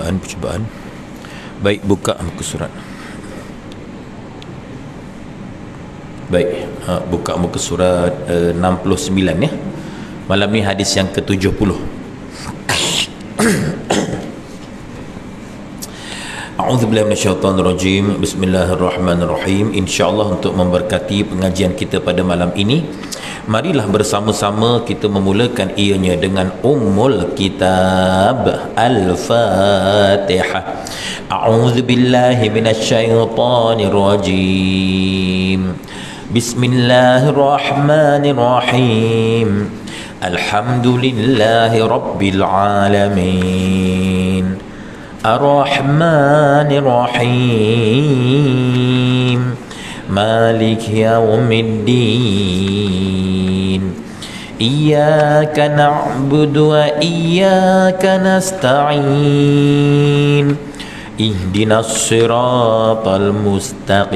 percubaan. Baik, buka muka surat. Baik, buka muka surat 69 ya. Malam ni hadis yang ke-70. A'udzubillahi minasyaitonirrajim. Bismillahirrahmanirrahim. InsyaAllah untuk memberkati pengajian kita pada malam ini, marilah bersama-sama kita memulakan ianya dengan Ummul Kitab Al-Fatihah. A'udzubillahi minasyaitonirrajim. Bismillahirrahmanirrahim. Alhamdulillahi Rabbil Alamin. Ar-Rahmanir-Rahim. Malik Yawmiddin. Iyyaka na'budu wa iyyaka nasta'in. Ihdinas siratal mustaqim.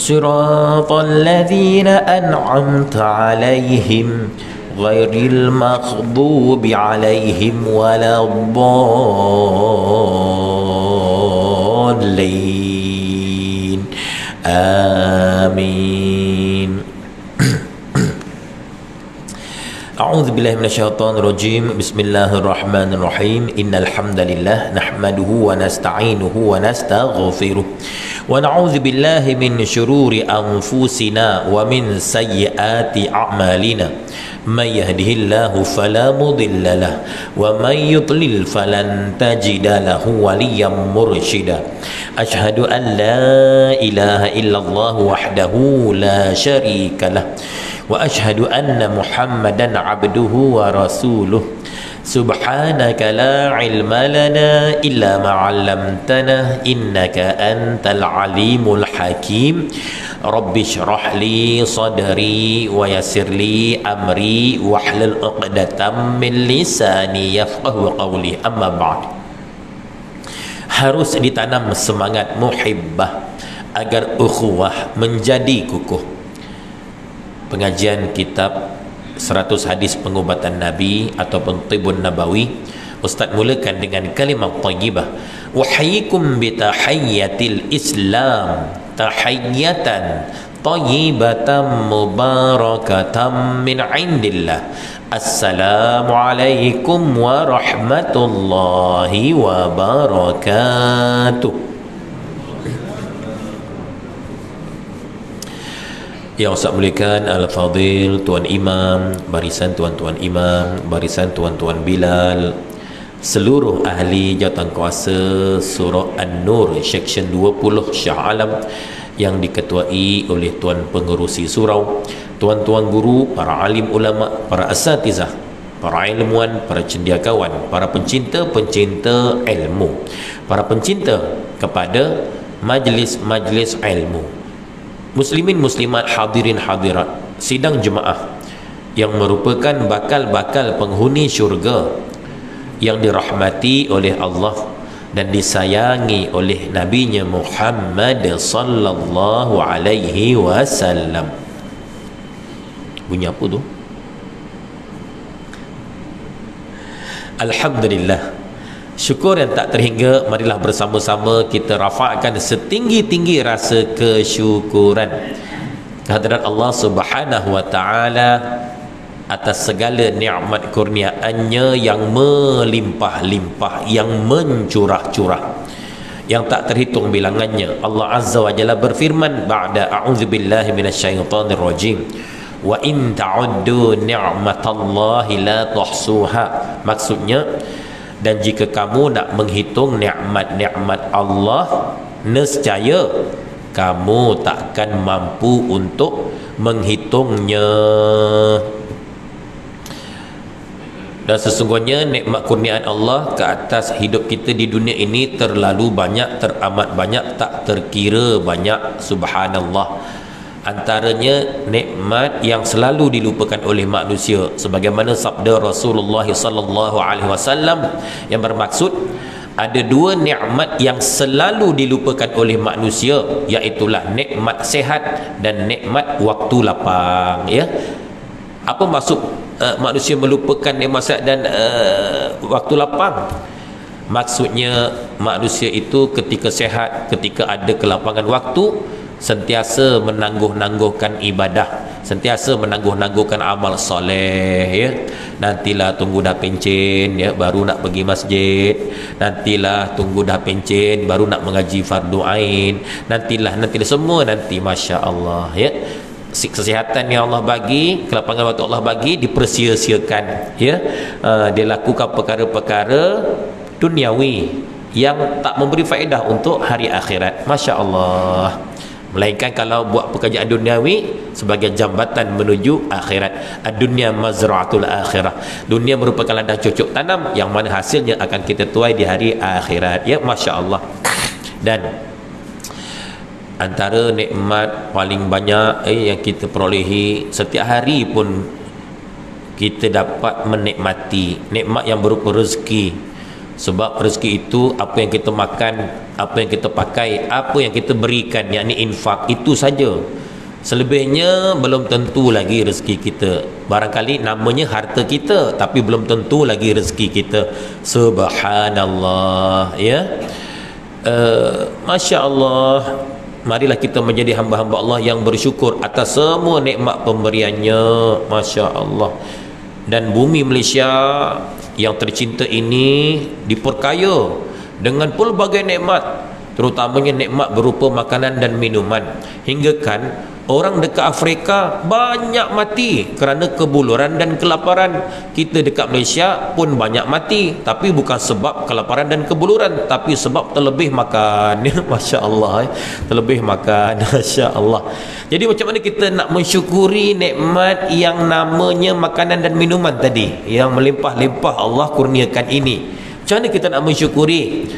Siratal ladzina an'amta 'alaihim ghairil maghdubi 'alaihim waladdallin. Amin. A'udzubillahi minasyaitonirrajim. Bismillahirrahmanirrahim. Innal hamdalillah nahmaduhu wa nasta'inuhu wa nastaghfiruh wa na'udzu billahi min syururi anfusina wa min sayyiati a'malina. May yahdihillahu fala mudilla lahu wa may yudlil falan tajida lahu waliyyan mursyida. Asyhadu an la ilaha illallah wahdahu la syarika lah wa asyhadu anna Muhammadan abduhu wa rasuluh. Subhanaka la ilma lana illa ma 'allamtana innaka antal alimul hakim. Rabbi shrah li sadri wa yassir li amri wahlul 'uqdatam min lisani yafqahu qawli. Amma ba'd. Harus ditanam semangat muhibbah agar ukhuwah menjadi kukuh. Pengajian kitab 100 hadis pengubatan Nabi ataupun Tibun Nabawi, Ustaz mulakan dengan kalimat thayyibah. Wahyikum bi tahiyyatil Islam tahiyyatan thayyibatan mubarakatan min indillah. Assalamualaikum warahmatullahi wabarakatuh. Yang Ustaz muliakan Al-Fadhil Tuan Imam, barisan Tuan-Tuan Imam, barisan Tuan-Tuan Bilal, seluruh ahli jawatankuasa Surah An-Nur Seksyen 20 Shah Alam yang diketuai oleh Tuan Pengerusi Surau, Tuan-Tuan Guru, para alim ulama, para asatizah, para ilmuwan, para cendekiawan, para pencinta-pencinta ilmu, para pencinta kepada majlis-majlis ilmu, muslimin muslimat, hadirin hadirat sidang jemaah yang merupakan bakal-bakal penghuni syurga yang dirahmati oleh Allah dan disayangi oleh Nabinya Muhammad sallallahu alaihi wasallam. Bunyi apa tu? Alhamdulillah. Syukur yang tak terhingga, marilah bersama-sama kita rafakkan setinggi-tinggi rasa kesyukuran kehadirat Allah Subhanahu wa taala atas segala nikmat kurniaannya yang melimpah-limpah, yang mencurah-curah, yang tak terhitung bilangannya. Allah Azza wa Jalla berfirman ba'da a'udzubillahi minasyaitonirrajim, wa in ta'uddu ni'matallahi la tuhsuha. Maksudnya, dan jika kamu nak menghitung nikmat-nikmat Allah, nescaya kamu takkan mampu untuk menghitungnya. Dan sesungguhnya nikmat kurniaan Allah ke atas hidup kita di dunia ini terlalu banyak, teramat banyak, tak terkira banyak. Subhanallah. Antaranya nikmat yang selalu dilupakan oleh manusia, sebagaimana sabda Rasulullah sallallahu alaihi wasallam yang bermaksud ada dua nikmat yang selalu dilupakan oleh manusia, iaitulah nikmat sehat dan nikmat waktu lapang. Ya, apa maksud manusia melupakan nikmat sehat dan waktu lapang. Maksudnya manusia itu ketika sehat, ketika ada kelapangan waktu, sentiasa menangguh-nangguhkan ibadah, sentiasa menangguh-nangguhkan amal soleh, ya. Nantilah tunggu dah pencen, ya, baru nak pergi masjid. Nantilah tunggu dah pencen, baru nak mengaji fardu ain. Nantilah semua nanti, Masya Allah, ya. Kesihatan yang Allah bagi, kelapangan waktu Allah bagi, dipersia-siakan, ya. Dia lakukan perkara-perkara duniawi yang tak memberi faedah untuk hari akhirat. Masya Allah. Melainkan kalau buat pekerjaan duniawi sebagai jambatan menuju akhirat. Ad-dunya mazra'atul akhirah. Dunia merupakan ladang cocok tanam yang mana hasilnya akan kita tuai di hari akhirat, ya. Masya Allah. Dan antara nikmat paling banyak yang kita perolehi setiap hari pun, kita dapat menikmati nikmat yang berupa rezeki. Sebab rezeki itu apa yang kita makan, apa yang kita pakai, apa yang kita berikan, yakni infak, itu saja. Selebihnya belum tentu lagi rezeki kita. Barangkali namanya harta kita, tapi belum tentu lagi rezeki kita. Subhanallah, ya. Masya Allah. Marilah kita menjadi hamba-hamba Allah yang bersyukur atas semua nikmat pemberiannya. Masya Allah. Dan bumi Malaysia yang tercinta ini diperkaya dengan pelbagai nikmat, terutamanya nikmat berupa makanan dan minuman. Hingga kan orang dekat Afrika banyak mati kerana kebuluran dan kelaparan. Kita dekat Malaysia pun banyak mati, tapi bukan sebab kelaparan dan kebuluran, tapi sebab terlebih makan. Masya Allah, terlebih makan. Masya Allah. Jadi macam mana kita nak mensyukuri nikmat yang namanya makanan dan minuman tadi, yang melimpah-limpah Allah kurniakan ini? Macam mana kita nak mensyukuri?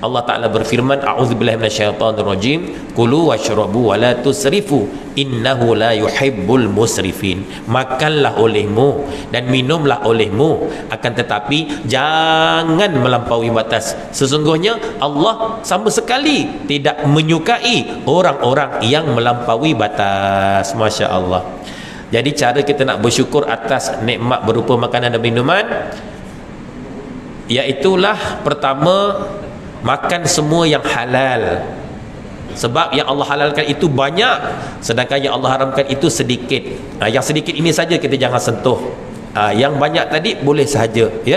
Allah Ta'ala berfirman, a'udzubillahi minasyaitonirrajim, kulu washrabu wa la tusrifu innahu la yuhibbul musrifin. Makanlah olehmu dan minumlah olehmu, akan tetapi jangan melampaui batas. Sesungguhnya Allah sama sekali tidak menyukai orang-orang yang melampaui batas. Masya Allah. Jadi cara kita nak bersyukur atas nikmat berupa makanan dan minuman, iaitulah pertama, makan semua yang halal. Sebab yang Allah halalkan itu banyak, sedangkan yang Allah haramkan itu sedikit. Yang sedikit ini saja kita jangan sentuh. Yang banyak tadi boleh sahaja, ya.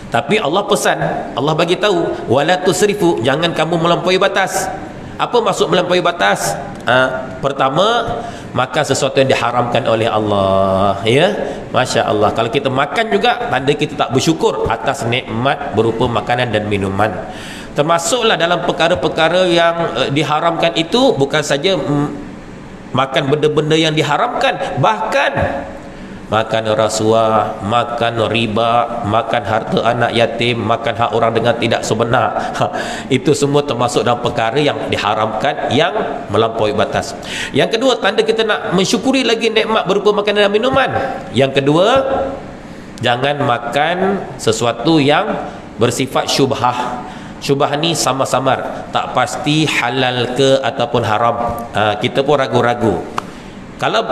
Tapi Allah pesan, Allah bagi tahu, wala tusrifu, jangan kamu melampaui batas. Apa maksud melampaui batas? Pertama, makan sesuatu yang diharamkan oleh Allah, ya. Masya Allah. Kalau kita makan juga, tanda kita tak bersyukur atas nikmat berupa makanan dan minuman. Termasuklah dalam perkara-perkara yang diharamkan itu, bukan saja makan benda-benda yang diharamkan, bahkan makan rasuah, makan riba, makan harta anak yatim, makan hak orang dengan tidak sebenar. Itu semua termasuk dalam perkara yang diharamkan, yang melampaui batas. Yang kedua, tanda kita nak mensyukuri lagi nikmat berupa makanan dan minuman. Yang kedua, jangan makan sesuatu yang bersifat syubhah. Syubhah ni samar-samar, tak pasti halal ke ataupun haram. Kita pun ragu-ragu. Kalau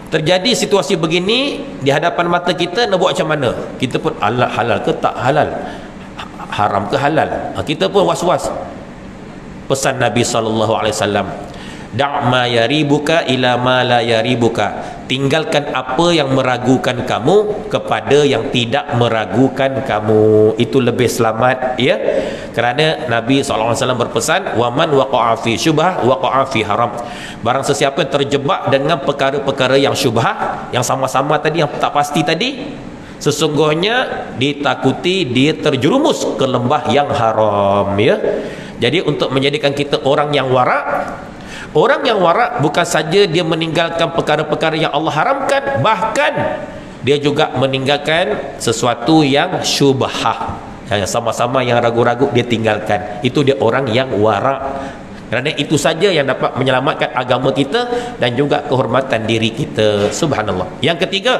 terjadi situasi begini di hadapan mata kita, nak buat macam mana? Kita pun halal ke tak halal, haram ke halal, kita pun was-was. Pesan Nabi SAW, da' ma yaribuka ila ma la yaribuka. Tinggalkan apa yang meragukan kamu kepada yang tidak meragukan kamu. Itu lebih selamat, ya. Kerana Nabi SAW berpesan, waman waqa'a fi syubhah waqa'a fi haram. Barang sesiapa yang terjebak dengan perkara-perkara yang syubhah, yang sama-sama tadi, yang tak pasti tadi, sesungguhnya ditakuti dia terjerumus ke lembah yang haram, ya. Jadi untuk menjadikan kita orang yang warak, orang yang warak bukan saja dia meninggalkan perkara-perkara yang Allah haramkan, bahkan dia juga meninggalkan sesuatu yang syubhah, yang sama-sama yang ragu-ragu dia tinggalkan. Itu dia orang yang warak. Kerana itu saja yang dapat menyelamatkan agama kita dan juga kehormatan diri kita. Subhanallah. Yang ketiga,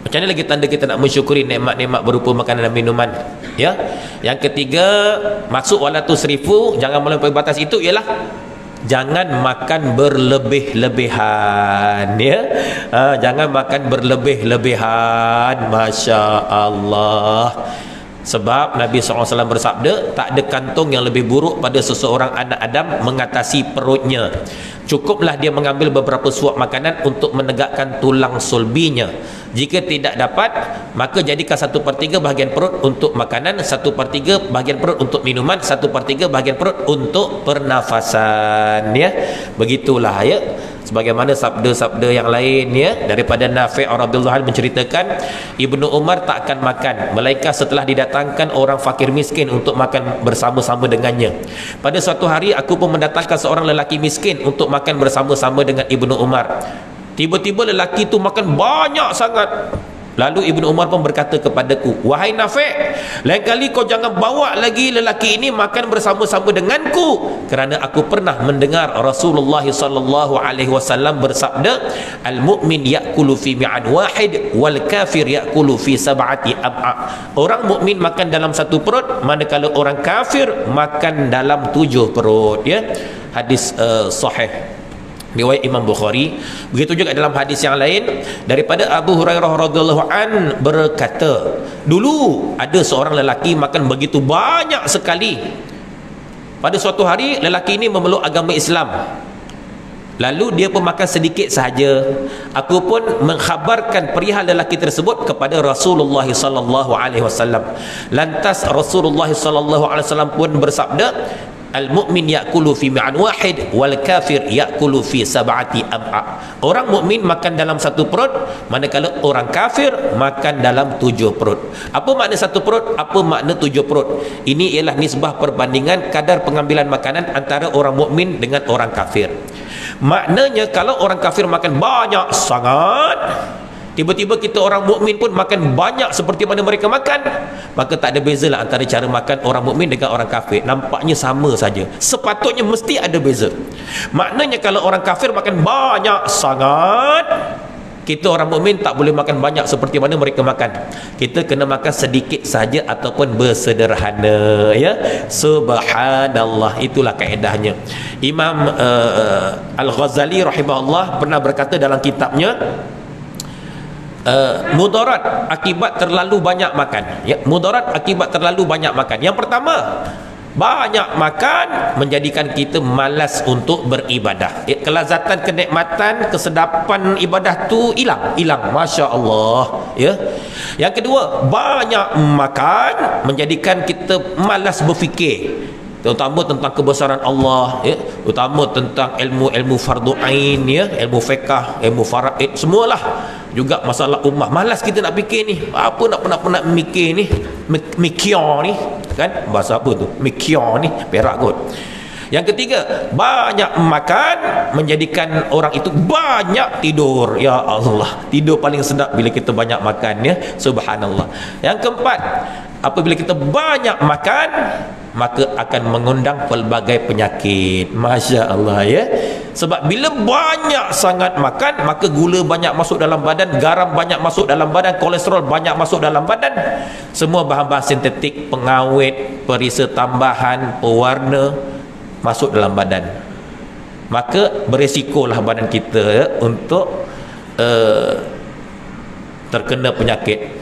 macam mana lagi tanda kita nak mensyukuri nikmat-nikmat berupa makanan dan minuman, ya. Yang ketiga, maksud wala tusrifu, jangan melampaui batas, itu ialah jangan makan berlebih-lebihan, ya. Jangan makan berlebih-lebihan. Masya Allah. Sebab Nabi SAW bersabda, tak ada kantung yang lebih buruk pada seseorang anak Adam mengatasi perutnya. Cukuplah dia mengambil beberapa suap makanan untuk menegakkan tulang sulbinya. Jika tidak dapat, maka jadikan 1/3 bahagian perut untuk makanan, 1/3 bahagian perut untuk minuman, 1/3 bahagian perut untuk pernafasan, ya. Begitulah, ya. Sebagaimana sabda-sabda yang lain, ya, daripada Nafi' radhiyallahu anhu menceritakan, Ibnu Umar tak akan makan melainkan setelah didatangkan orang fakir miskin untuk makan bersama-sama dengannya. Pada suatu hari aku pun mendatangkan seorang lelaki miskin untuk makan bersama-sama dengan Ibnu Umar. Tiba-tiba lelaki itu makan banyak sangat. Lalu Ibnu Umar pun berkata kepadaku, wahai Nafi', lain kali kau jangan bawa lagi lelaki ini makan bersama-sama denganku, kerana aku pernah mendengar Rasulullah sallallahu alaihi wasallam bersabda, al-mu'min ya'kulu fi mi'an wahid wal kafir ya'kulu fi sab'ati ab'a. Orang mukmin makan dalam satu perut, manakala orang kafir makan dalam 7 perut, ya. Hadis sahih riwayat Imam Bukhari. Begitu juga dalam hadis yang lain daripada Abu Hurairah radhiyallahu an berkata, dulu ada seorang lelaki makan begitu banyak sekali. Pada suatu hari lelaki ini memeluk agama Islam. Lalu dia pun makan sedikit sahaja. Aku pun mengkhabarkan perihal lelaki tersebut kepada Rasulullah sallallahu alaihi wasallam. Lantas Rasulullah sallallahu alaihi wasallam pun bersabda, al-mu'min ya'kulu fi mi'an wahid wal kafir ya'kulu fi sab'ati ab'a. Orang mukmin makan dalam satu perut, manakala orang kafir makan dalam 7 perut. Apa makna satu perut? Apa makna 7 perut? Ini ialah nisbah perbandingan kadar pengambilan makanan antara orang mukmin dengan orang kafir. Maknanya kalau orang kafir makan banyak sangat, tiba-tiba kita orang mukmin pun makan banyak seperti mana mereka makan, maka tak ada bezalah antara cara makan orang mukmin dengan orang kafir. Nampaknya sama saja. Sepatutnya mesti ada beza. Maknanya kalau orang kafir makan banyak sangat, kita orang mukmin tak boleh makan banyak seperti mana mereka makan. Kita kena makan sedikit saja ataupun bersederhana, ya. Subhanallah, itulah kaedahnya. Imam Al-Ghazali rahimahullah pernah berkata dalam kitabnya, mudarat akibat terlalu banyak makan, ya. Mudarat akibat terlalu banyak makan. Yang pertama, banyak makan menjadikan kita malas untuk beribadah, ya. Kelazatan, kenikmatan, kesedapan ibadah tu hilang. Masya Allah, ya. Yang kedua, banyak makan menjadikan kita malas berfikir, terutama tentang kebesaran Allah, ya, terutama tentang ilmu fardu ain, ya, ilmu fiqh, ilmu faraid, semualah. Juga masalah ummah, malas kita nak fikir ni. Apa nak mikir ni, mikir ni, kan bahasa apa tu, mikir ni, perak kot. Yang ketiga, banyak makan menjadikan orang itu banyak tidur. Ya Allah, tidur paling sedap bila kita banyak makan, ya. Subhanallah. Yang keempat, apabila kita banyak makan, maka akan mengundang pelbagai penyakit. Masya Allah, ya. Sebab bila banyak sangat makan, maka gula banyak masuk dalam badan, garam banyak masuk dalam badan, kolesterol banyak masuk dalam badan. Semua bahan-bahan sintetik, pengawet, perisa tambahan, pewarna masuk dalam badan. Maka beresikolah badan kita untuk terkena penyakit.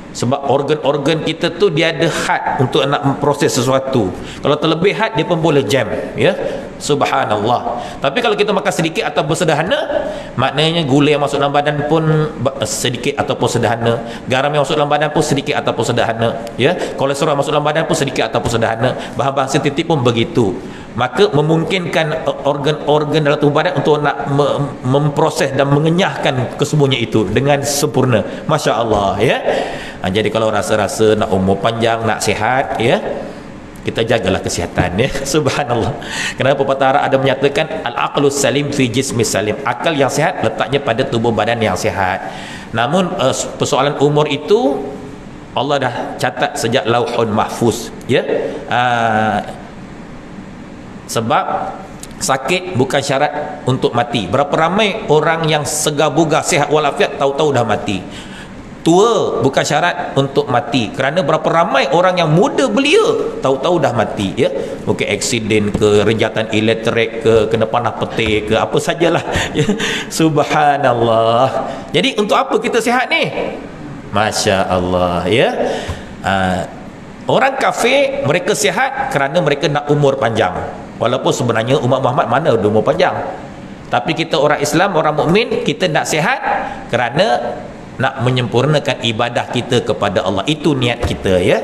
Sebab organ-organ kita tu dia ada had untuk nak memproses sesuatu. Kalau terlebih had, dia pun boleh jam, ya. Subhanallah. Tapi kalau kita makan sedikit atau bersederhana, maknanya gula yang masuk dalam badan pun sedikit ataupun sederhana, garam yang masuk dalam badan pun sedikit ataupun sederhana, ya. Kolesterol yang masuk dalam badan pun sedikit ataupun sederhana, bahan-bahan sintetik pun begitu. Maka memungkinkan organ-organ dalam tubuh badan untuk nak memproses dan mengenyahkan kesemuanya itu dengan sempurna. Masya Allah, ya. Jadi kalau rasa-rasa nak umur panjang, nak sihat, ya, kita jagalah kesihatan, ya. Subhanallah. Kenapa pepatah Arab ada menyatakan al-aqlus salim fi jismis salim, akal yang sihat letaknya pada tubuh badan yang sihat. Namun persoalan umur itu Allah dah catat sejak lauhun mahfuz, ya. Sebab sakit bukan syarat untuk mati. Berapa ramai orang yang segar bugar, sihat walafiat, tahu-tahu dah mati. tua bukan syarat untuk mati, kerana berapa ramai orang yang muda belia tahu-tahu dah mati, ya, mungkin aksiden ke, renjatan elektrik ke, kena panah petir ke, apa sajalah, ya. Subhanallah. Jadi untuk apa kita sihat ni? Masya Allah, ya. Orang kafir mereka sihat kerana mereka nak umur panjang, walaupun sebenarnya umat Muhammad mana ada umur panjang. Tapi kita orang Islam, orang mukmin, kita nak sihat kerana nak menyempurnakan ibadah kita kepada Allah. Itu niat kita, ya.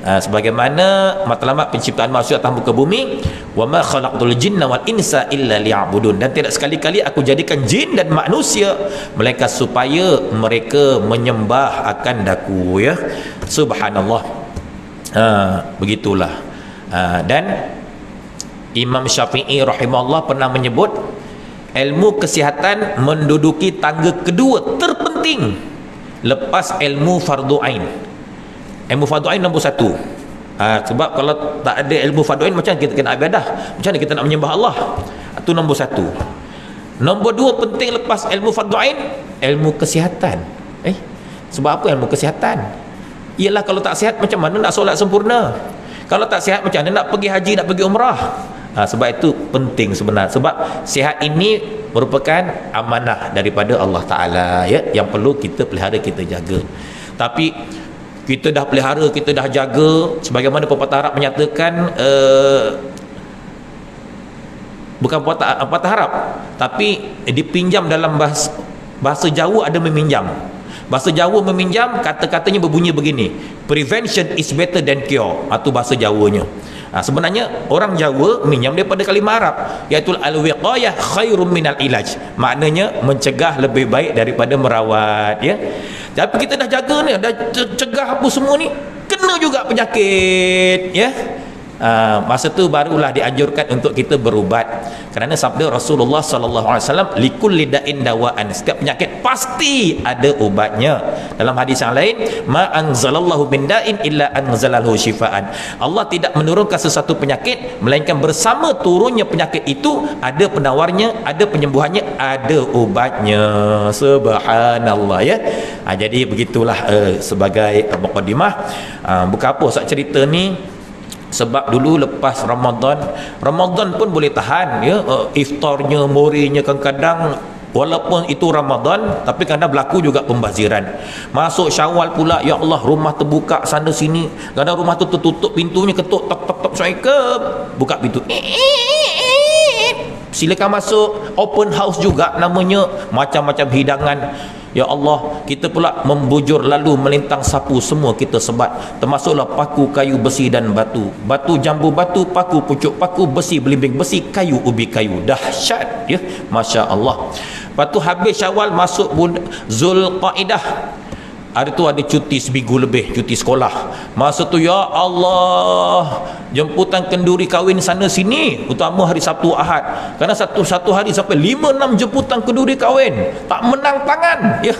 Sebagaimana matlamat penciptaan manusia atas muka bumi, wa ma khalaqtul jinna wal insa illa liya'budun, dan tidak sekali-kali aku jadikan jin dan manusia melainkan supaya mereka menyembah akan daku, ya. Subhanallah. Begitulah. Dan Imam Syafi'i rahimahullah pernah menyebut ilmu kesihatan menduduki tangga kedua terpenting lepas ilmu fardu ain. Ilmu fardu ain nombor 1. Sebab kalau tak ada ilmu fardu ain, macam kita kena ibadah, macam mana kita nak menyembah Allah? Itu nombor 1. Nombor 2 penting lepas ilmu fardu ain, ilmu kesihatan. Sebab apa ilmu kesihatan? Ialah kalau tak sihat, macam mana nak solat sempurna? Kalau tak sihat, macam mana nak pergi haji, nak pergi umrah? Sebab itu penting sebenarnya. Sebab sihat ini merupakan amanah daripada Allah Ta'ala, ya, yang perlu kita pelihara, kita jaga. Tapi kita dah pelihara, kita dah jaga, sebagaimana pepatah Arab menyatakan, bukan pepatah Arab, tapi dipinjam dalam bahasa Jawa, ada meminjam. Bahasa Jawa meminjam, kata-katanya berbunyi begini: prevention is better than cure. Itu bahasa Jawanya. Sebenarnya orang Jawa minjam daripada kalimah Arab, iaitu al-wiqayah khairum minal ilaj. Maknanya mencegah lebih baik daripada merawat, ya. Tapi kita dah jaga ni, dah cegah apa semua ni, kena juga penyakit, ya. Masa tu barulah dianjurkan untuk kita berubat, kerana sabda Rasulullah sallallahu alaihi wasallam, likulli da'in dawaan, setiap penyakit pasti ada ubatnya. Dalam hadis yang lain, ma anzalallahu min da'in illa anzalahu shifaan, Allah tidak menurunkan sesuatu penyakit melainkan bersama turunnya penyakit itu ada penawarnya, ada penyembuhannya, ada ubatnya. Subhanallah, ya. Jadi begitulah sebagai mukadimah. Bukan apa sak cerita ni, sebab dulu lepas Ramadan pun boleh tahan, ya. Iftarnya, murinya kadang-kadang walaupun itu Ramadan, tapi kadang berlaku juga pembaziran. Masuk Syawal pula, ya Allah, rumah terbuka sana sini, kadang rumah tu tertutup pintunya, ketuk tok tok tok, Assalamualaikum, buka pintu, silakan masuk. Open house juga namanya, macam-macam hidangan. Ya Allah, kita pula membujur lalu melintang sapu, semua kita sebat, termasuklah paku, kayu, besi dan batu. Batu jambu batu, paku pucuk paku, besi belimbing besi, kayu ubi kayu. Dahsyat, ya. Masya Allah. Lepas tu habis Syawal, masuk Zulqaidah. Ada tu ada cuti seminggu lebih, cuti sekolah. Masa tu, ya Allah, jemputan kenduri kahwin sana sini, utama hari Sabtu Ahad. Kerana satu hari sampai 5-6 jemputan kenduri kahwin, tak menang tangan, ya.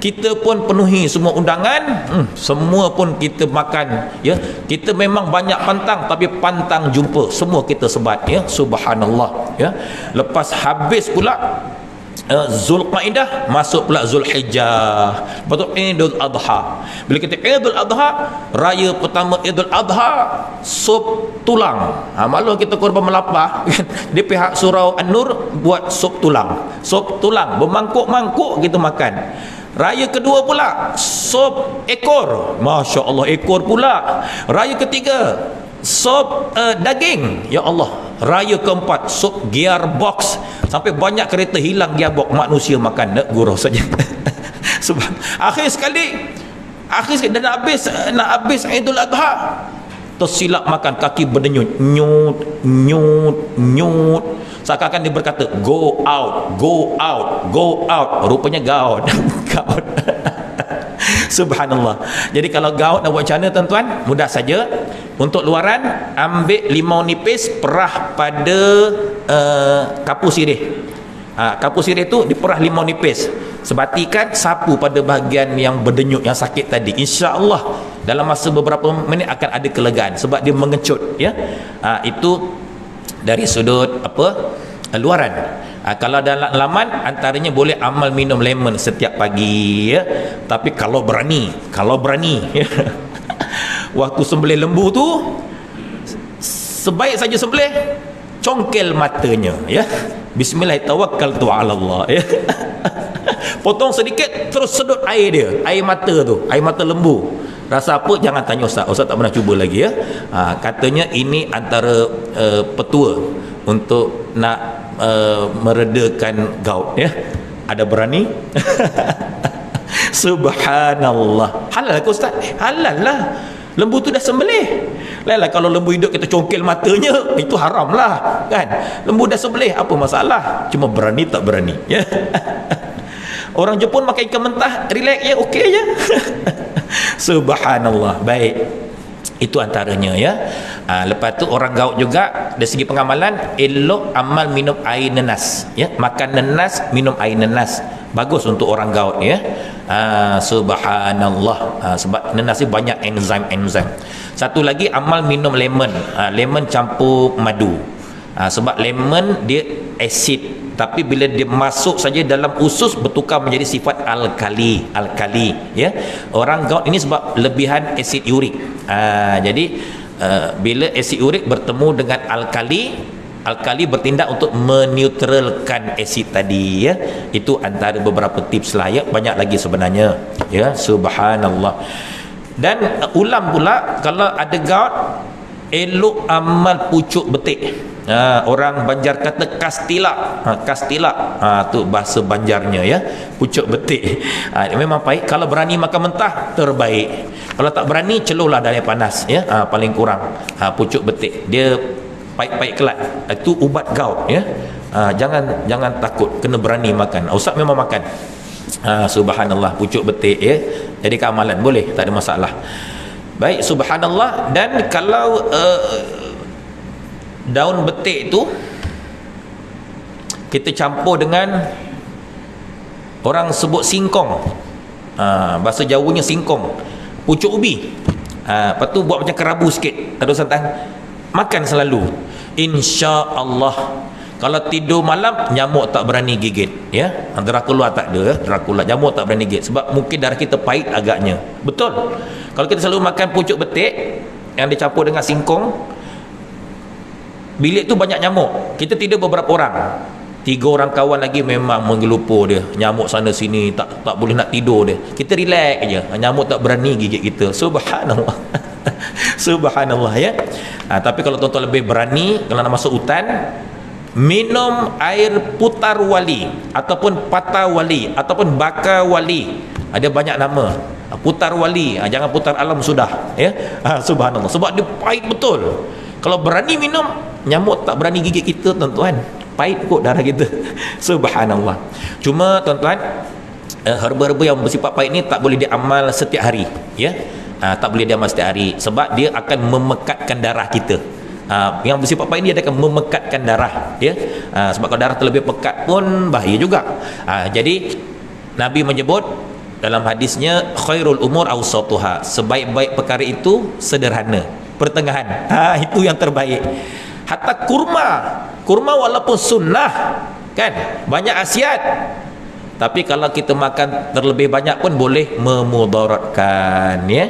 Kita pun penuhi semua undangan, semua pun kita makan, ya. Kita memang banyak pantang, tapi pantang jumpa semua kita sebat, ya. Subhanallah, ya. Lepas habis pula Zulqaidah, masuk pula Zulhijjah, betul, Idul Adha. Bila kita Idul Adha, raya pertama Idul Adha, sup tulang. Malu kita korban melapah di pihak surau An-Nur buat sup tulang. Sup tulang bermangkuk-mangkuk kita makan. Raya kedua pula sup ekor, Masya Allah, ekor pula. Raya ketiga sup daging, ya Allah. Raya keempat sup gearbox, sampai banyak kereta hilang gearbox, manusia makan nak gurau saja. Akhir sekali dah nak habis Idul Adha, tersilap makan, kaki berdenyut, nyut nyut nyut, seakan-akan dia berkata go out, go out, go out, rupanya gaut. Gaut. Subhanallah. Jadi kalau gaut nak buat macam mana, tuan-tuan? Mudah saja. Untuk luaran, ambil limau nipis, perah pada kapur sirih. Kapur sirih tu diperah limau nipis, sebatikan, sapu pada bahagian yang berdenyut, yang sakit tadi. InsyaAllah dalam masa beberapa minit akan ada kelegaan, sebab dia mengecut, ya. Itu dari sudut luaran. Kalau dalam laman antaranya boleh amal minum lemon setiap pagi ya. Tapi kalau berani ya. Waktu sembelih lembu tu, sebaik saja sembelih, congkel matanya ya. Bismillahirrahmanirrahim, tawakkaltu ala Allah ya. Potong sedikit terus sedut air dia, air mata tu, air mata lembu. Rasa apa jangan tanya ustaz tak pernah cuba lagi ya. Katanya ini antara petua untuk nak meredakan gout ya. Ada berani? Subhanallah. Halal ke ustaz? Halal lah. Lembu tu dah sembelih. Lainlah kalau lembu hidup kita congkel matanya, itu haram lah kan. Lembu dah sembelih, apa masalah? Cuma berani tak berani ya. Orang Jepun makan ikan mentah relax ya, okey je. Subhanallah. Baik, itu antaranya ya. Lepas tu orang gaut juga dari segi pengamalan, elok amal minum air nenas ya. Makan nenas, minum air nenas, bagus untuk orang gaut ya. Subhanallah. Sebab nenas ni banyak enzim. Satu lagi amal minum lemon. Lemon campur madu. Sebab lemon dia asid, tapi bila dia masuk saja dalam usus bertukar menjadi sifat alkali ya. Orang gout ini sebab lebihan asid urik. Jadi bila asid urik bertemu dengan alkali bertindak untuk menetralkan asid tadi ya. Itu antara beberapa tips lah ya. Banyak lagi sebenarnya ya. Subhanallah. Dan ulam pula kalau ada gout, elok amal pucuk betik. Orang Banjar kata kastila. Tu bahasa Banjarnya ya, pucuk betik. Memang baik. Kalau berani makan mentah terbaik. Kalau tak berani celuhlah dari panas ya. Paling kurang pucuk betik. Dia pahit-pahit kelat. Itu ubat gout ya. Jangan takut, kena berani makan. Ustaz memang makan. Subhanallah, pucuk betik ya. Jadi keamalan boleh, tak ada masalah. Baik, subhanallah. Dan kalau daun betik tu kita campur dengan, orang sebut singkong, bahasa Jawanya singkong, pucuk ubi, lepas tu buat macam kerabu sikit, taruh santan, makan selalu, insya-Allah. Kalau tidur malam, nyamuk tak berani gigit ya. Dracula tak ada ya. Dracula, nyamuk tak berani gigit sebab mungkin darah kita pahit agaknya. Betul. Kalau kita selalu makan pucuk betik yang dicampur dengan singkong, bilik tu banyak nyamuk. Kita tidur beberapa orang, 3 orang kawan lagi memang menggelupur dia, nyamuk sana sini, tak boleh nak tidur dia. Kita relax aja, nyamuk tak berani gigit kita. Subhanallah. Subhanallah ya. Tapi kalau tuan-tuan lebih berani, kalau nak masuk hutan, minum air putar wali ataupun patah wali ataupun bakar wali. Ada banyak nama. Putar wali, jangan putar alam sudah ya. Subhanallah, sebab dia pahit betul. Kalau berani minum, nyamuk tak berani gigit kita tuan-tuan. Pahit kot darah kita. Subhanallah. Cuma tuan-tuan, herba-herba yang bersifat pahit ni tak boleh diamal setiap hari ya. Tak boleh diamal setiap hari sebab dia akan memekatkan darah kita. Yang bersifat pahit ni dia akan memekatkan darah ya. Sebab kalau darah terlebih pekat pun bahaya juga. Jadi Nabi menyebut dalam hadisnya, khairul umur awsatuha, sebaik-baik perkara itu sederhana, pertengahan. Itu yang terbaik. Hatta kurma walaupun sunnah kan, banyak khasiat, tapi kalau kita makan terlebih banyak pun boleh memudaratkan ya.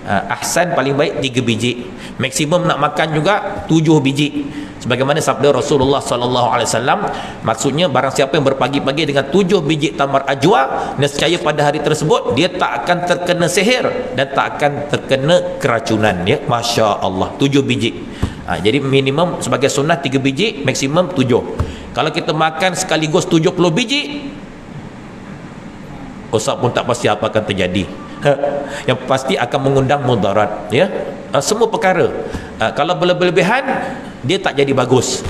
Ahsan paling baik 3 biji, maksimum nak makan juga 7 biji, sebagaimana sabda Rasulullah sallallahu alaihi wasallam. Maksudnya barang siapa yang berpagi-pagi dengan 7 biji tamar ajwa, nescaya pada hari tersebut dia tak akan terkena sihir dan tak akan terkena keracunan ya. Masya Allah, 7 biji. Jadi minimum sebagai sunnah 3 biji, maksimum 7. Kalau kita makan sekaligus 70 biji, Ustaz pun tak pasti apa akan terjadi. Yang pasti akan mengundang mudarat ya. Semua perkara kalau berlebihan, dia tak jadi bagus.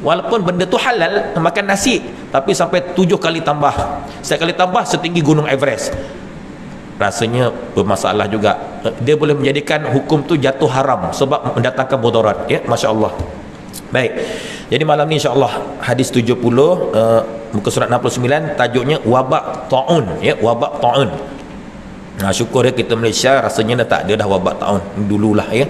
Walaupun benda tu halal, makan nasi, tapi sampai 7 kali tambah, setiap kali tambah setinggi gunung Everest, rasanya bermasalah juga. Dia boleh menjadikan hukum tu jatuh haram sebab mendatangkan mudarat ya. Masya Allah. Baik, jadi malam ni insya-Allah hadis 70 muka surat 69, tajuknya wabak taun ya, wabak taun. Syukur ya kita Malaysia rasanya dah tak ada dah wabak taun dululah ya.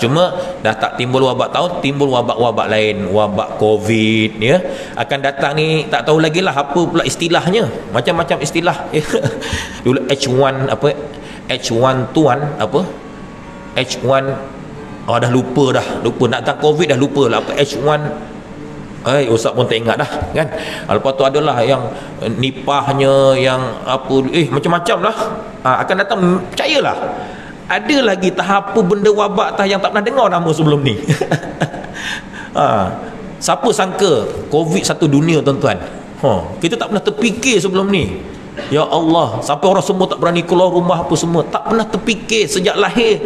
Cuma dah tak timbul wabak taun, timbul wabak-wabak lain, wabak Covid ya. Akan datang ni tak tahu lagi lah apa pula istilahnya. Macam-macam istilah ya. Dulu H1 apa? H1N1 apa? H1 dah lupa nak datang Covid dah lupa lah apa H1. Ustaz pun tak ingat dah kan. Lepas tu adalah yang nipahnya, yang apa macam-macam lah. Akan datang, percayalah ada lagi tahap apa benda wabak yang tak pernah dengar nama sebelum ni. Siapa sangka Covid satu dunia tuan-tuan. Kita tak pernah terfikir sebelum ni. Ya Allah, sampai orang semua tak berani keluar rumah apa semua, tak pernah terfikir sejak lahir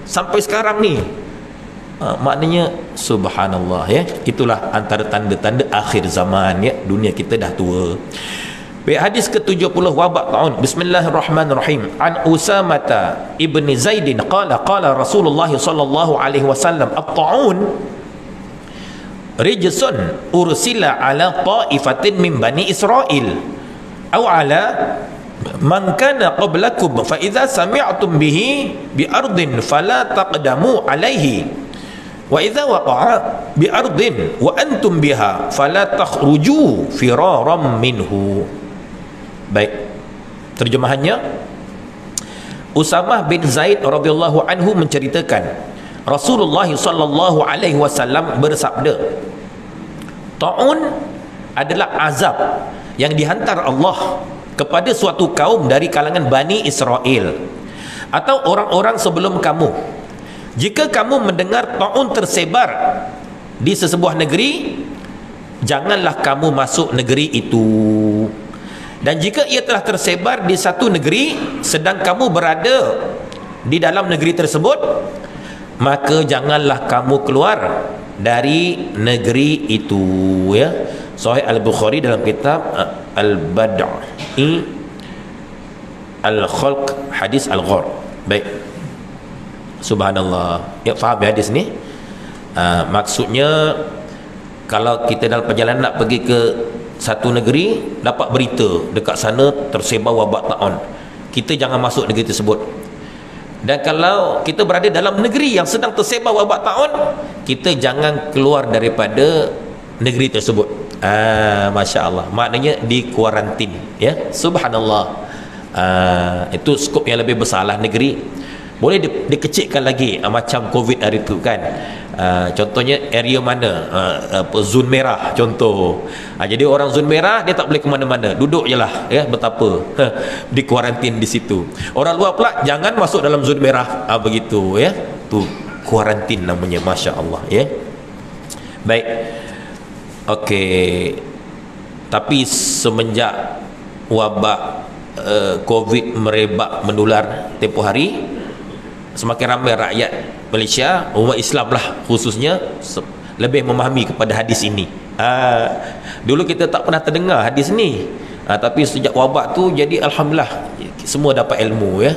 sampai sekarang ni. Maknanya subhanallah ya, itulah antara tanda-tanda akhir zaman ya, dunia kita dah tua. Baik, hadis ke-70 wabak taun. Bismillahirrahmanirrahim. An Usamata ibni Zaidin qala Rasulullah sallallahu alaihi wasallam at-taun rijsun ursila ala ta'ifatin min bani Israil aw ala man kana qablakum fa idza sami'tum bihi bi ardin fala taqdamu alaihi wa idza waqa'a bi ardin wa antum biha fala takhruju firaram minhu. Baik, terjemahannya, Usamah bin Zaid radhiyallahu anhu menceritakan Rasulullah sallallahu alaihi wasallam bersabda, taun adalah azab yang dihantar Allah kepada suatu kaum dari kalangan Bani Israel atau orang-orang sebelum kamu. Jika kamu mendengar taun tersebar di sesebuah negeri, janganlah kamu masuk negeri itu. Dan jika ia telah tersebar di satu negeri sedang kamu berada di dalam negeri tersebut, maka janganlah kamu keluar dari negeri itu ya. Sahih Al-Bukhari dalam kitab Al-Bad'i Al-Khalq hadis Al-Ghar. Baik, subhanallah ya, faham ya hadis ni? Maksudnya kalau kita dalam perjalanan nak pergi ke satu negeri, dapat berita dekat sana tersebar wabak taun, kita jangan masuk negeri tersebut. Dan kalau kita berada dalam negeri yang sedang tersebar wabak taun, kita jangan keluar daripada negeri tersebut. Masya Allah, maknanya di kuarantin ya. Subhanallah. Itu skop yang lebih besar lah negeri. Boleh dikecilkan lagi macam Covid hari tu kan. Contohnya area mana, zon merah contoh. Jadi orang zon merah dia tak boleh ke mana-mana, duduk je lah ya, betapa di kuarantin di situ. Orang luar pula jangan masuk dalam zon merah, begitu ya. Tu kuarantin namanya, Masya Allah ya. Baik, okey. Tapi semenjak wabak Covid merebak menular tempoh hari, semakin ramai rakyat Malaysia, umat Islam lah khususnya, lebih memahami kepada hadis ini. Dulu kita tak pernah terdengar hadis ni, tapi sejak wabak tu jadi alhamdulillah semua dapat ilmu ya.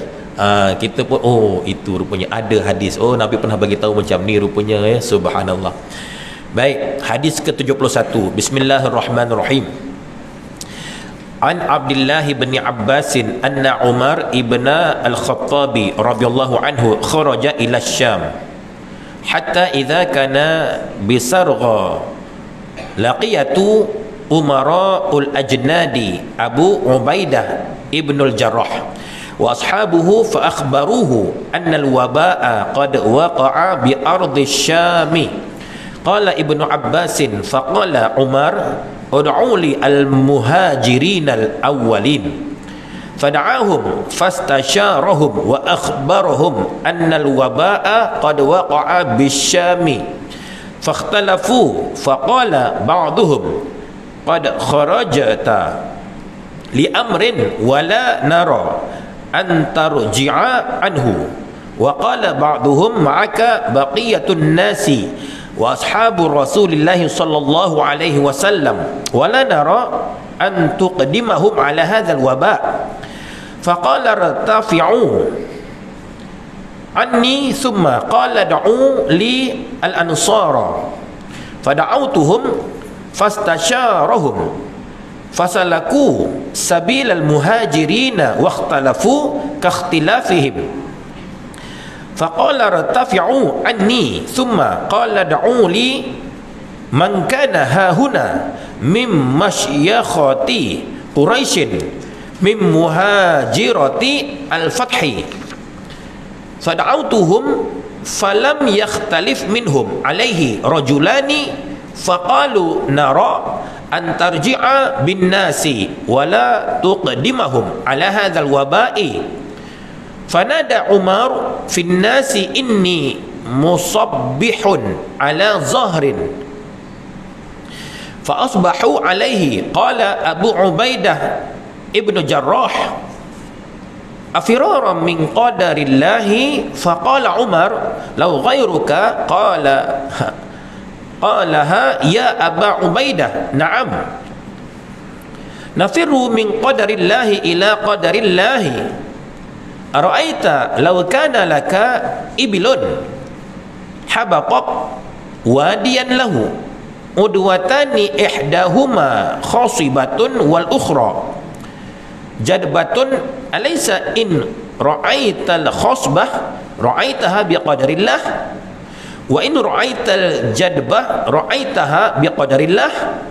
Kita pun itu rupanya ada hadis, Nabi pernah bagi tahu macam ni rupanya ya. Subhanallah. Baik, hadis ke-71. Bismillahirrahmanirrahim. An Abdullah bin Abbas anna Umar ibn al-Khattabi radhiyallahu anhu kharaja ila Syam hatta idza kana bisargha laqiyatu umara'ul ajnadi Abu Ubaidah ibn al-Jarrah wa ashabuhu fa akhbaruhu anna al-waba'a qad waqa'a bi ardi Syami. Qala Ibnu Abbas faqala Umar ud'u li al-muhajirin al-awwalin fada'ahum fastasharahum wa akhbarahum anna al-waba'a qad waqa'a bisyami fakhtalafu faqala ba'duhum qad kharajta li amrin wa la nara an tarji'a anhu wa qala ba'duhum ma'aka baqiyatun nasi wa ashabu Rasulillah sallallahu alaihi wasallam wa la nara an tuqdimahum ala hadzal waba. Faqala irtafi'u anni thumma qala da'u li al-ansara fada'awtuhum fastasharahum fasalaku sabil al-muhajirin wa ikhtalafu kakhtilafihim. Faqala irtafi'u anni thumma qala da'u li man kana hahuna mim masyakhati Quraisyin mim muhajirati al-fathi. Fada'autuhum falam yakhtalif minhum alaihi rajulani faqalu nara an tarji'a bin nasi wala tuqdimahum ala hadzal waba'i. Fanada Umar fin nasi inni musabbihun ala zahrin fa asbahu alaihi. Qala Abu Ubaidah ibnu Jarrah afiraran min qadarillahi. Faqala Umar law ghairuka qalaha ya Aba Ubaidah na'am nafirru min qadarillahi ila qadarillahi. Ara'aita law kana laka ibilun habaqat wadiyan lahu udwatani ihdahuma khasibatun wal ukhra jadbatun alaysa in ra'aital khasbah ra'aitaha biqadarillah wa in ra'aital jadbah ra'aitaha biqadarillah.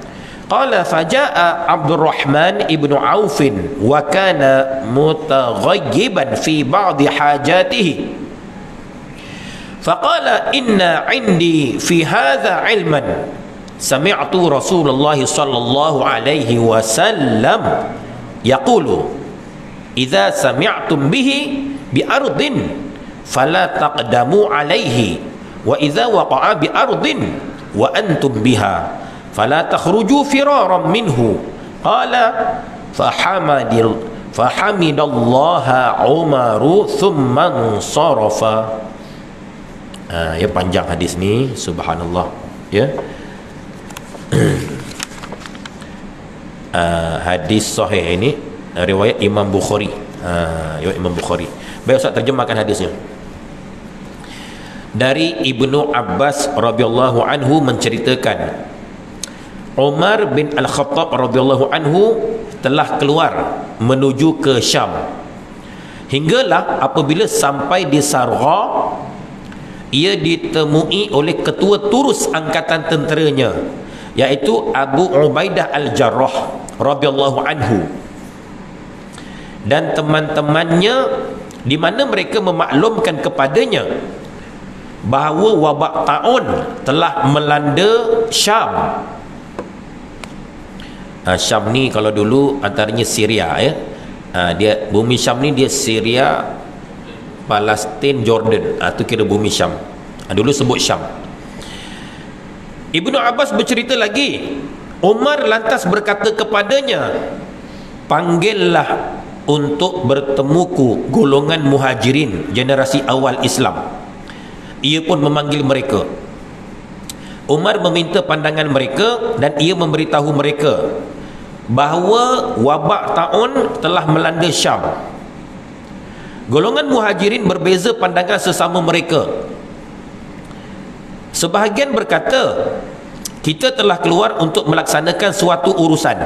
Qala faja'a Abdurrahman ibnu Aufin wa kana mutaghayyiban fi ba'di hajatihi faqala inna indi fi hadha ilman sami'tu Rasulullah sallallahu alaihi wasallam yaqulu idza sami'tum bihi bi ardin fala taqdamu alaihi wa idza waqa'a bi ardin wa antum biha fala takhruju firaran minhu. Qala fahamidallaha Umaru thumma ansarafa. Ya, panjang hadis ni, subhanallah ya. Hadis sahih ini riwayat Imam Bukhari. Riwayat Imam Bukhari. Baik, Ustaz terjemahkan hadisnya. Dari Ibnu Abbas radhiyallahu anhu menceritakan Umar bin Al-Khattab radhiyallahu anhu telah keluar menuju ke Syam. Hinggalah apabila sampai di Sargha, ia ditemui oleh ketua turus angkatan tenteranya, iaitu Abu Ubaidah Al-Jarrah radhiyallahu anhu dan teman-temannya, di mana mereka memaklumkan kepadanya bahawa wabak taun telah melanda Syam. Syam ni kalau dulu antaranya Syria ya. Dia bumi Syam ni dia Syria, Palestin, Jordan. Itu kira bumi Syam. Dulu sebut Syam. Ibnu Abbas bercerita lagi, Umar lantas berkata kepadanya, panggillah untuk bertemuku golongan muhajirin generasi awal Islam. Ia pun memanggil mereka. Umar meminta pandangan mereka dan ia memberitahu mereka bahawa wabak taun telah melanda Syam. Golongan muhajirin berbeza pandangan sesama mereka. Sebahagian berkata, kita telah keluar untuk melaksanakan suatu urusan.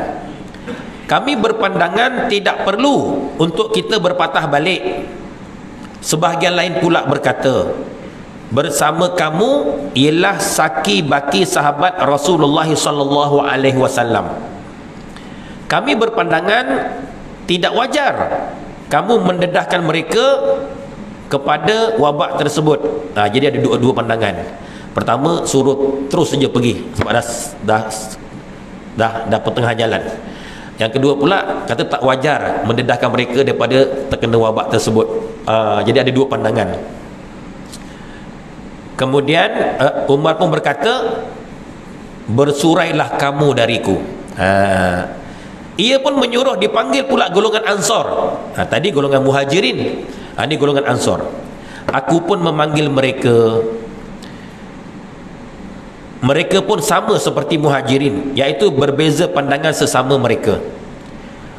Kami berpandangan tidak perlu untuk kita berpatah balik. Sebahagian lain pula berkata, bersama kamu ialah saki baki sahabat Rasulullah sallallahu alaihi wasallam. Kami berpandangan tidak wajar kamu mendedahkan mereka kepada wabak tersebut. Jadi ada dua pandangan. Pertama, suruh terus saja pergi sebab dah pertengah jalan. Yang kedua pula kata tak wajar mendedahkan mereka daripada terkena wabak tersebut. Jadi ada dua pandangan. Kemudian Umar pun berkata, bersurailah kamu dariku. Ia pun menyuruh dipanggil pula golongan Ansar. Tadi golongan Muhajirin, ini golongan Ansar. Aku pun memanggil mereka. Mereka pun sama seperti Muhajirin, iaitu berbeza pandangan sesama mereka.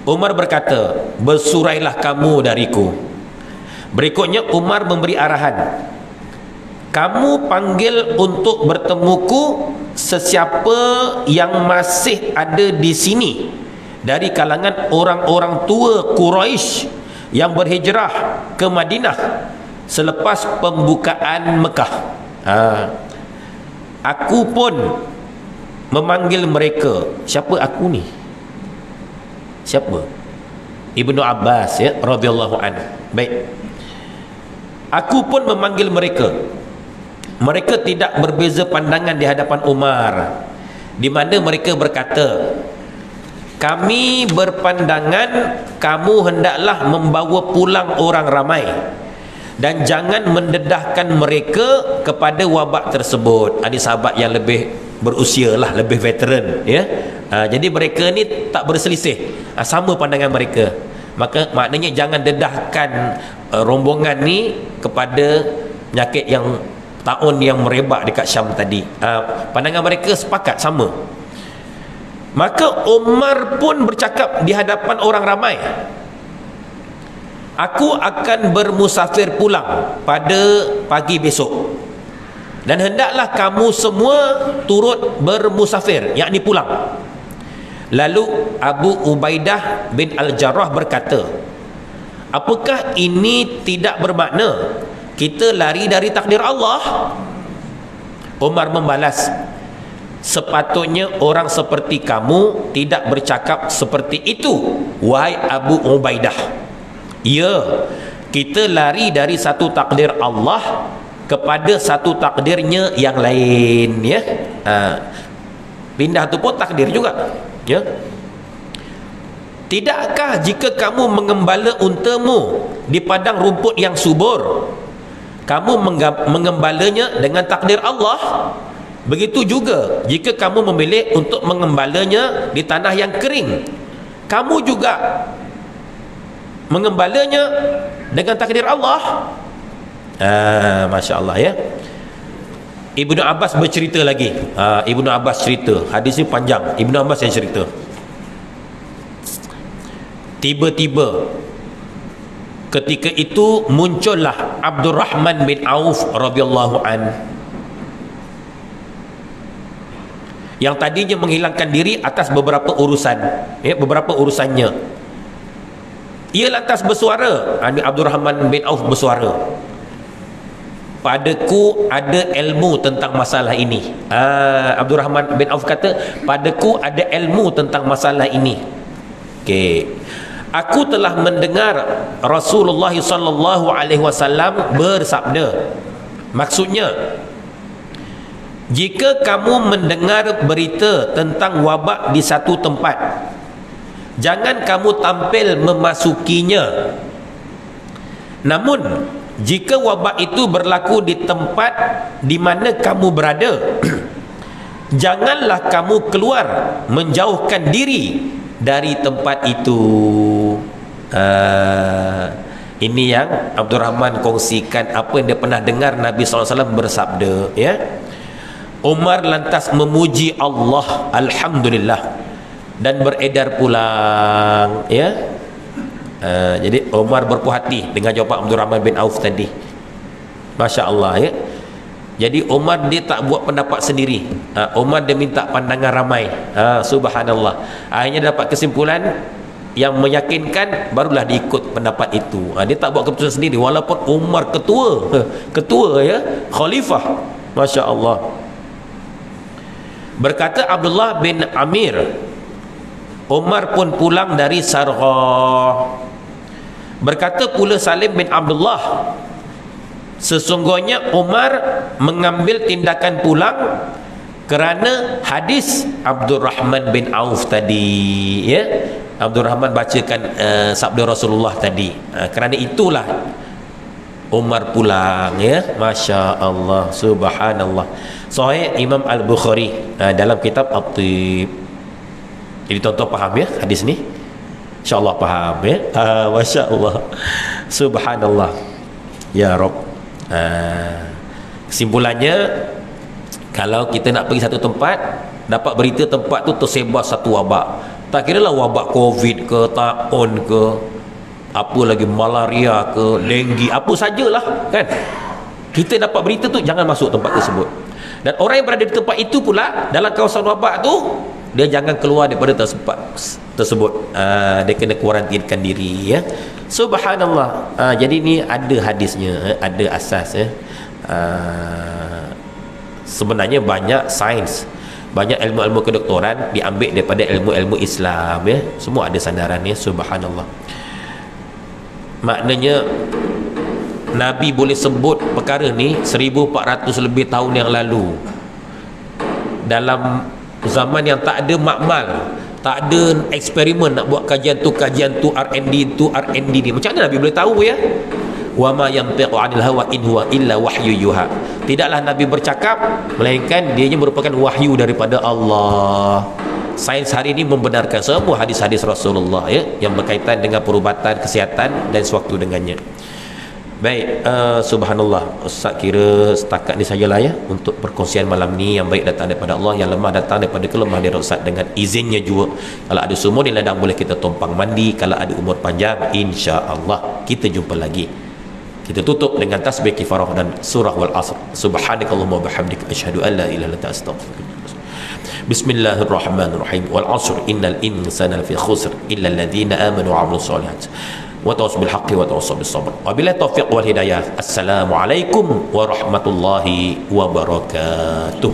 Umar berkata, bersurailah kamu dariku. Berikutnya Umar memberi arahan, kamu panggil untuk bertemuku sesiapa yang masih ada di sini dari kalangan orang-orang tua Quraisy yang berhijrah ke Madinah selepas pembukaan Mekah. Aku pun memanggil mereka. Siapa aku ni? Siapa? Ibnu Abbas ya, radhiyallahu anhu. Baik. Aku pun memanggil mereka. Mereka tidak berbeza pandangan di hadapan Umar, di mana mereka berkata, kami berpandangan kamu hendaklah membawa pulang orang ramai dan jangan mendedahkan mereka kepada wabak tersebut. Ada sahabat yang lebih berusia lah, lebih veteran ya. Jadi mereka ni tak berselisih, sama pandangan mereka. Maka maknanya jangan dedahkan rombongan ni kepada penyakit yang tahun yang merebak dekat Syam tadi. Pandangan mereka sepakat sama. Maka Umar pun bercakap di hadapan orang ramai, aku akan bermusafir pulang pada pagi besok, dan hendaklah kamu semua turut bermusafir, yakni pulang. Lalu Abu Ubaidah bin Al-Jarrah berkata, apakah ini tidak bermakna kita lari dari takdir Allah? Umar membalas, sepatutnya orang seperti kamu tidak bercakap seperti itu, wahai Abu Ubaidah. Ya, kita lari dari satu takdir Allah kepada satu takdirnya yang lain ya. Pindah tu pun takdir juga ya. Tidakkah jika kamu mengembala untamu di padang rumput yang subur, kamu mengembalanya dengan takdir Allah? Begitu juga jika kamu memilih untuk mengembalanya di tanah yang kering, kamu juga mengembalanya dengan takdir Allah. Masya Allah ya. Ibnu Abbas bercerita lagi. Ibnu Abbas cerita, hadis ni panjang. Ibnu Abbas yang cerita, tiba-tiba ketika itu muncullah Abdurrahman bin Auf radhiyallahu an, yang tadinya menghilangkan diri atas beberapa urusan ya, beberapa urusannya. Ia lantas bersuara, Abdurrahman bin Auf bersuara, padaku ada ilmu tentang masalah ini. Abdurrahman bin Auf kata, padaku ada ilmu tentang masalah ini. Okey, aku telah mendengar Rasulullah sallallahu alaihi wasallam bersabda, maksudnya, jika kamu mendengar berita tentang wabak di satu tempat, jangan kamu tampil memasukinya. Namun jika wabak itu berlaku di tempat di mana kamu berada, janganlah kamu keluar menjauhkan diri dari tempat itu. Ini yang Abdurrahman kongsikan apa yang dia pernah dengar Nabi SAW bersabda ya. Umar lantas memuji Allah, alhamdulillah, dan beredar pulang ya. Jadi Umar berpuas hati dengan jawapan Abdurrahman bin Auf tadi. Masya Allah ya. Jadi Umar dia tak buat pendapat sendiri. Umar dia minta pandangan ramai. Subhanallah. Akhirnya dapat kesimpulan yang meyakinkan, barulah diikut pendapat itu. Dia tak buat keputusan sendiri, walaupun Umar ketua ya, khalifah. Masya Allah. Berkata Abdullah bin Amir, Umar pun pulang dari Sarghah. Berkata pula Salim bin Abdullah, sesungguhnya Umar mengambil tindakan pulang kerana hadis Abdurrahman bin Auf tadi ya. Abdurrahman bacakan sabda Rasulullah tadi. Kerana itulah Umar pulang ya. Masya Allah, subhanallah. Sahih Imam Al-Bukhari dalam kitab At-Tib. Jadi tuan-tuan faham ya hadis ni? InsyaAllah faham ya. Masya Allah, subhanallah ya Rabb. Kesimpulannya, kalau kita nak pergi satu tempat, dapat berita tempat tu tersebar satu wabak, tak kira lah wabak Covid ke, taun ke, apa lagi, malaria ke, denggi, apa sajalah kan, kita dapat berita tu, jangan masuk tempat tersebut. Dan orang yang berada di tempat itu pula, dalam kawasan wabak tu, dia jangan keluar daripada tempat tersebut. Dia kena kuarantinkan diri ya. Subhanallah. Jadi ni ada hadisnya, ada asas ya. Sebenarnya banyak sains, banyak ilmu-ilmu kedoktoran diambil daripada ilmu-ilmu Islam ya. Semua ada sandarannya. Subhanallah. Maknanya Nabi boleh sebut perkara ni 1400 lebih tahun yang lalu, dalam zaman yang tak ada makmal, tak ada eksperimen nak buat kajian tu R&D ni. Macam mana Nabi boleh tahu ya? Wa ma yantiqu 'anil hawa in huwa illa wahyu yuha. Tidaklah Nabi bercakap melainkan dianya merupakan wahyu daripada Allah. Sains hari ini membenarkan semua hadis-hadis Rasulullah ya, yang berkaitan dengan perubatan, kesihatan dan sewaktu dengannya. Baik, subhanallah. Ustaz kira setakat ni sajalah ya untuk perkongsian malam ni. Yang baik datang daripada Allah, yang lemah datang daripada kelemahan diri Ustaz dengan izinnya juga. Kalau ada sumur di ladang boleh kita tumpang mandi. Kalau ada umur panjang, insya-Allah kita jumpa lagi. Kita tutup dengan tasbih kifarah dan surah wal asr. Subhanakallahumma wa bihamdika asyhadu an la ilaha illa anta astaghfiruka. Bismillahirrahmanirrahim. Wal asr innal insana lafi khusr illa alladhina amanu wa 'amilus shalihat. Wa tawassaw bil haqqi wa tawassaw bis sabr. Wabillahi taufiq wal hidayah. Assalamualaikum warahmatullahi wabarakatuh.